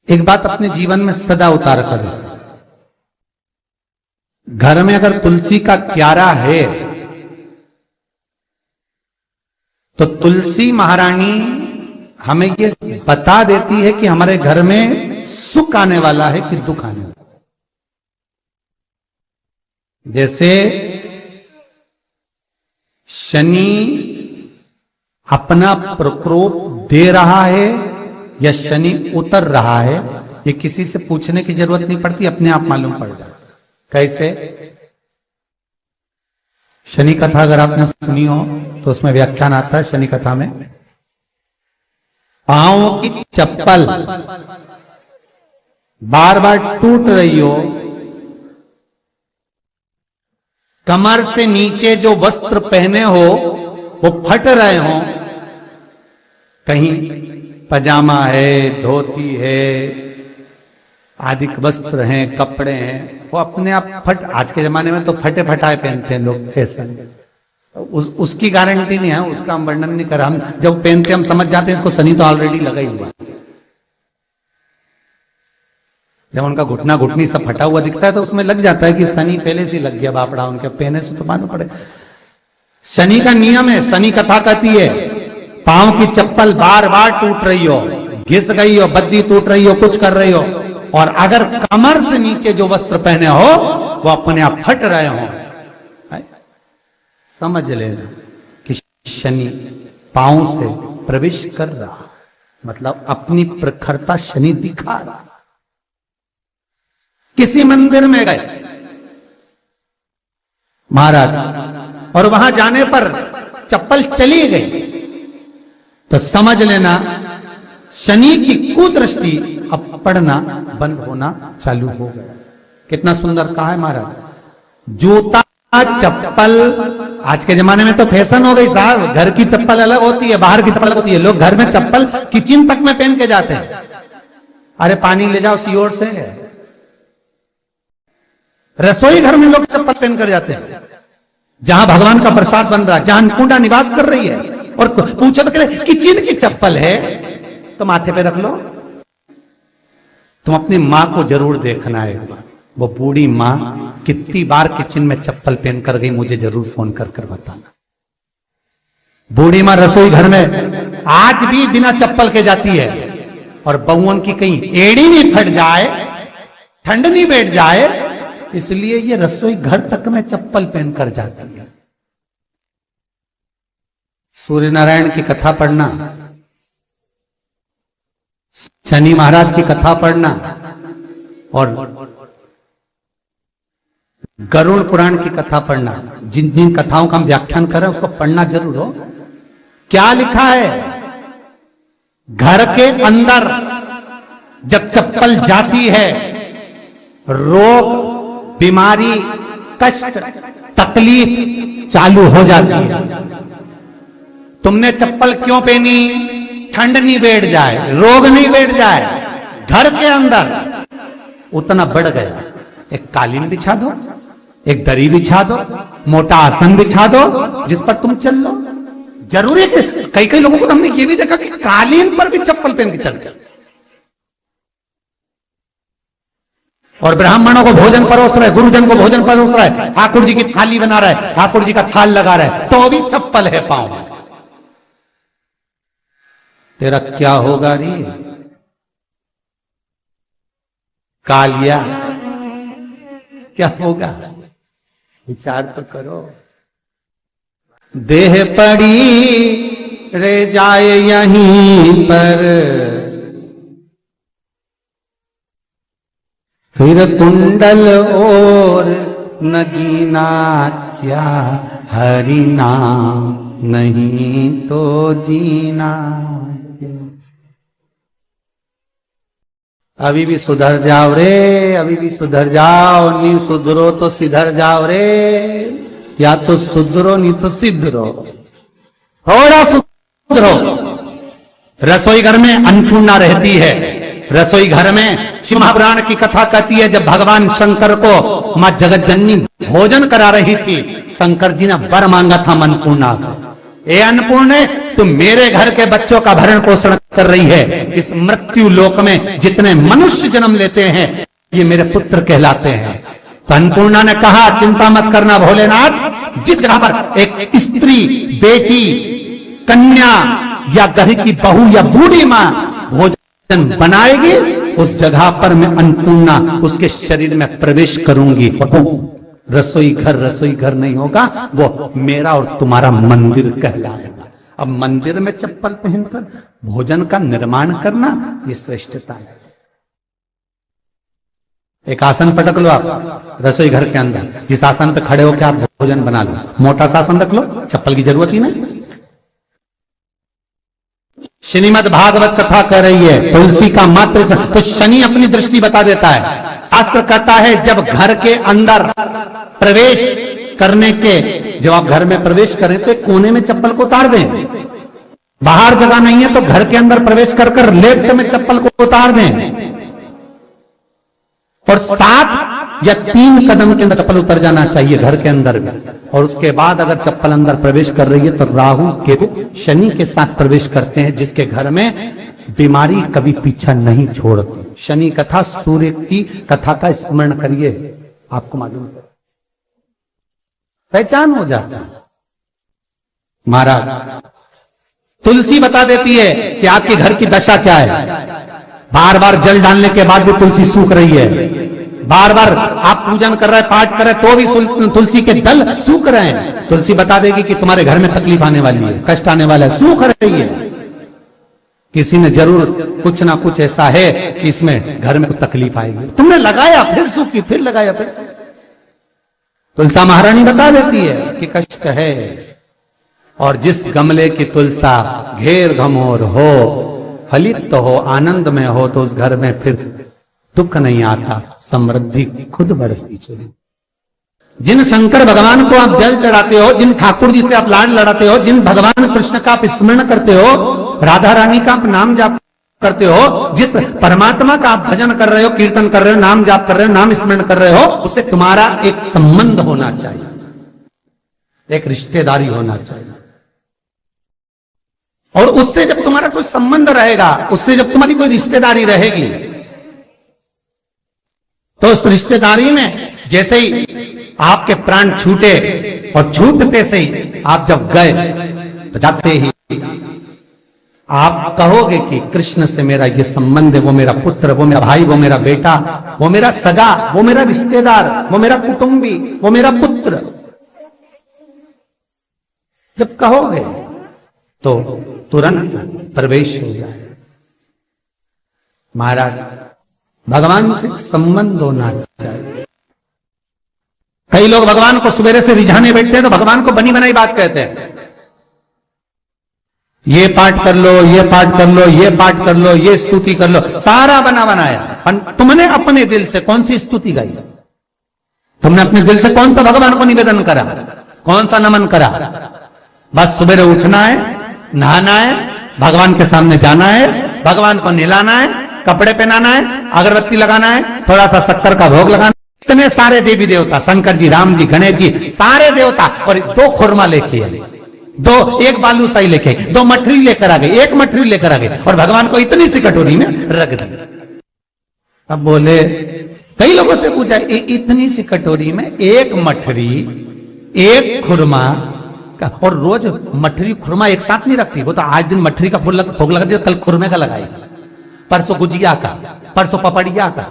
एक बात अपने जीवन में सदा उतार करें, घर में अगर तुलसी का क्यारा है तो तुलसी महारानी हमें ये बता देती है कि हमारे घर में सुख आने वाला है कि दुख आने वाला है। जैसे शनि अपना प्रकोप दे रहा है या शनि उतर रहा है, ये किसी से पूछने की जरूरत नहीं पड़ती, अपने आप मालूम पड़ जाता है। कैसे? शनि कथा अगर आपने सुनी हो तो उसमें व्याख्यान आता है शनि कथा में, पांव की चप्पल बार बार टूट रही हो, कमर से नीचे जो वस्त्र पहने हो वो फट रहे हो, कहीं पजामा है, धोती है, आदि वस्त्र हैं, कपड़े हैं, वो अपने आप फट, आज के जमाने में तो फटे फटाए पहनते हैं लोग, फैशन, उसकी गारंटी नहीं है, उसका हम वर्णन नहीं कर रहा। हम जब पहनते हम समझ जाते हैं इसको शनि तो ऑलरेडी लगा ही हुआ। जब उनका घुटना घुटनी सब फटा हुआ दिखता है तो उसमें लग जाता है कि शनि पहले से लग गया बापड़ा, उनके पहने से तो मालूम पड़े। शनि का नियम है, शनि कथा कहती है पांव की चप्पल बार बार टूट रही हो, घिस गई हो, बद्दी टूट रही हो, कुछ कर रही हो, और अगर कमर से नीचे जो वस्त्र पहने हो वो अपने आप फट रहे हो, समझ लेना कि शनि पांव से प्रवेश कर रहा, मतलब अपनी प्रखरता शनि दिखा रहा। किसी मंदिर में गए महाराज और वहां जाने पर चप्पल चली गई तो समझ लेना शनि की कुदृष्टि अब पड़ना बंद होना चालू हो गया। कितना सुंदर कहा है महाराज। जूता चप्पल आज के जमाने में तो फैशन हो गई साहब, घर की चप्पल अलग होती है, बाहर की चप्पल अलग होती है। लोग घर में चप्पल किचन तक में पहन के जाते हैं। अरे पानी ले जाओ सीओर से, रसोई घर में लोग चप्पल पहन कर जाते हैं, जहां भगवान का प्रसाद बन रहा है, जहां अन्नपूर्णा निवास कर रही है, और पूछो तो कह किचन की चप्पल है तो माथे पे रख लो। तुम अपनी मां को जरूर देखना है एक बार, वो बूढ़ी मां कितनी बार किचन में चप्पल पहन कर गई, मुझे जरूर फोन कर कर बताना। बूढ़ी मां रसोई घर में आज भी बिना चप्पल के जाती है, और बहुओं की कहीं एड़ी नहीं फट जाए, ठंड नहीं बैठ जाए, इसलिए ये रसोई घर तक में चप्पल पहन कर जाती है। सूर्य नारायण की कथा पढ़ना, शनि महाराज की कथा पढ़ना, और गरुड़ पुराण की कथा पढ़ना, जिन जिन कथाओं का हम व्याख्यान कर रहे हैं उसको पढ़ना जरूर हो। क्या लिखा है? घर के अंदर जब चप्पल जाती है, रोग, बीमारी, कष्ट, तकलीफ चालू हो जाती है। तुमने चप्पल क्यों पहनी? ठंड नहीं बैठ जाए, रोग नहीं बैठ जाए। घर के अंदर उतना बढ़ गया, एक कालीन बिछा दो, एक दरी बिछा दो, मोटा आसन बिछा दो, जिस पर तुम चल लो। जरूरी है कि कई कई लोगों को हमने ये भी देखा कि कालीन पर भी चप्पल पहन के चलते, और ब्राह्मणों को भोजन परोस रहे, गुरुजन को भोजन परोस रहा है, ठाकुर जी की थाली बना रहा है, ठाकुर जी का थाल लगा रहा है, तो भी चप्पल है पांव में। तेरा क्या होगा रे कालिया, क्या होगा? विचार तो करो। देह पड़ी रे जाए यहीं पर, फिर कुंडल और नगीना, क्या हरि नाम नहीं तो जीना। अभी भी सुधर जाओ रे, अभी भी सुधर जाओ, नहीं सुधरो तो सिधर जाओ रे, या तो सुधरो नहीं तो सिद्धरो, थोड़ा सुधरो। रसोई घर में अन्नपूर्णा रहती है, रसोई घर में शिव महापुराण की कथा कहती है जब भगवान शंकर को मां जगत जननी भोजन करा रही थी, शंकर जी ने वर मांगा था अन्नपूर्णा से, ए अन्नपूर्णे, तुम मेरे घर के बच्चों का भरण पोषण कर रही है। इस मृत्यु लोक में जितने मनुष्य जन्म लेते हैं ये मेरे पुत्र कहलाते हैं। तो अन्नपूर्णा ने कहा, चिंता मत करना भोलेनाथ, जिस जगह पर एक स्त्री, बेटी, कन्या या घर की बहू या बूढ़ी मां भोजन बनाएगी, उस जगह पर मैं अन्नपूर्णा उसके शरीर में प्रवेश करूंगी। रसोई घर नहीं होगा, वो मेरा और तुम्हारा मंदिर कहलाएगा। अब मंदिर में चप्पल पहनकर भोजन का निर्माण करना ये श्रेष्ठता है। एक आसन पटक लो आप रसोई घर के अंदर, जिस आसन पे खड़े होकर आप भोजन बना लो, मोटा सा आसन रख लो, चप्पल की जरूरत ही नहीं। श्रीमद् भागवत कथा कह रही है तुलसी का मात्र, तो शनि अपनी दृष्टि बता देता है। शास्त्र कहता है जब घर के अंदर प्रवेश करने के, जब आप घर में प्रवेश करें तो कोने में चप्पल को उतार दें। बाहर जगह नहीं है तो घर के अंदर प्रवेश कर लेफ्ट में चप्पल को उतार दें, और 7 या 3 कदम के अंदर चप्पल उतर जाना चाहिए घर के अंदर में। और उसके बाद अगर चप्पल अंदर प्रवेश कर रही है तो राहु केतु शनि के साथ प्रवेश करते हैं, जिसके घर में बीमारी कभी पीछा नहीं छोड़ती। शनि कथा, सूर्य की कथा का स्मरण करिए, आपको मालूम है, पहचान हो जाता है। महाराज तुलसी बता देती है कि आपके घर की दशा क्या है। बार बार जल डालने के बाद भी तुलसी सूख रही है, बार बार आप पूजन कर रहे हैं, पाठ कर रहे हैं, तो भी तुलसी के दल सूख रहे हैं। तुलसी बता देगी कि तुम्हारे घर में तकलीफ आने वाली है, कष्ट आने वाला है, सूख रही है। किसी ने जरूर कुछ ना कुछ ऐसा है कि इसमें घर में कुछ तकलीफ आएगी, तुमने लगाया फिर सूखी, फिर लगाया फिर। तुलसा महारानी बता देती है कि कष्ट है। और जिस गमले की तुलसा घेर घमोर हो, फलित तो हो, आनंद में हो, तो उस घर में फिर दुख नहीं आता, समृद्धि खुद बढ़ती चली। जिन शंकर भगवान को आप जल चढ़ाते हो, जिन ठाकुर जी से आप लाड लड़ाते हो, जिन भगवान कृष्ण का आप स्मरण करते हो, राधा रानी का आप नाम जाप करते हो, जिस परमात्मा का आप भजन कर रहे हो, कीर्तन कर रहे हो, नाम जाप कर रहे हो, नाम स्मरण कर रहे हो, उससे तुम्हारा एक संबंध होना चाहिए, एक रिश्तेदारी होना चाहिए। और उससे जब तुम्हारा कोई संबंध रहेगा, उससे जब तुम्हारी कोई रिश्तेदारी रहेगी, तो उस रिश्तेदारी में जैसे ही आपके प्राण छूटे, और छूटते से ही आप जब गए, तो जाते ही आप कहोगे कि कृष्ण से मेरा ये संबंध है, वो मेरा पुत्र, वो मेरा भाई, वो मेरा बेटा, वो मेरा सगा, वो मेरा रिश्तेदार, वो मेरा कुटुंबी, वो मेरा पुत्र। जब कहोगे तो तुरंत प्रवेश हो जाए। महाराज भगवान से संबंध होना चाहिए। कई लोग भगवान को सवेरे से रिझाने बैठते हैं तो भगवान को बनी बनाई बात कहते हैं, ये पाठ कर लो, ये पाठ कर लो, ये पाठ कर लो, ये स्तुति कर लो, सारा बना बनाया। तुमने अपने दिल से कौन सी स्तुति गाई? तुमने अपने दिल से कौन सा भगवान को निवेदन करा, कौन सा नमन करा? बस सवेरे उठना है, नहाना है, भगवान के सामने जाना है, भगवान को नहलाना है, कपड़े पहनाना है, अगरबत्ती लगाना है, थोड़ा सा शक्कर का भोग लगाना। इतने सारे देवी देवता, शंकर जी, राम जी, गणेश जी, सारे देवता, और 2 खुरमा लेके आए, 1 बालूशाही लेके, 2 मठरी लेकर आ गए, 1 मठरी लेकर आ गए, और भगवान को इतनी सी कटोरी में रख दी। अब बोले, कई लोगों से पूछा, इतनी सी कटोरी में 1 मठरी, 1 खुरमा, और रोज मठरी खुरमा एक साथ नहीं रखती। वो तो आज दिन मठरी का भोग लगा दिया, कल खुरमे का लगाएगी, परसों गुजिया का, परसों पपड़िया का,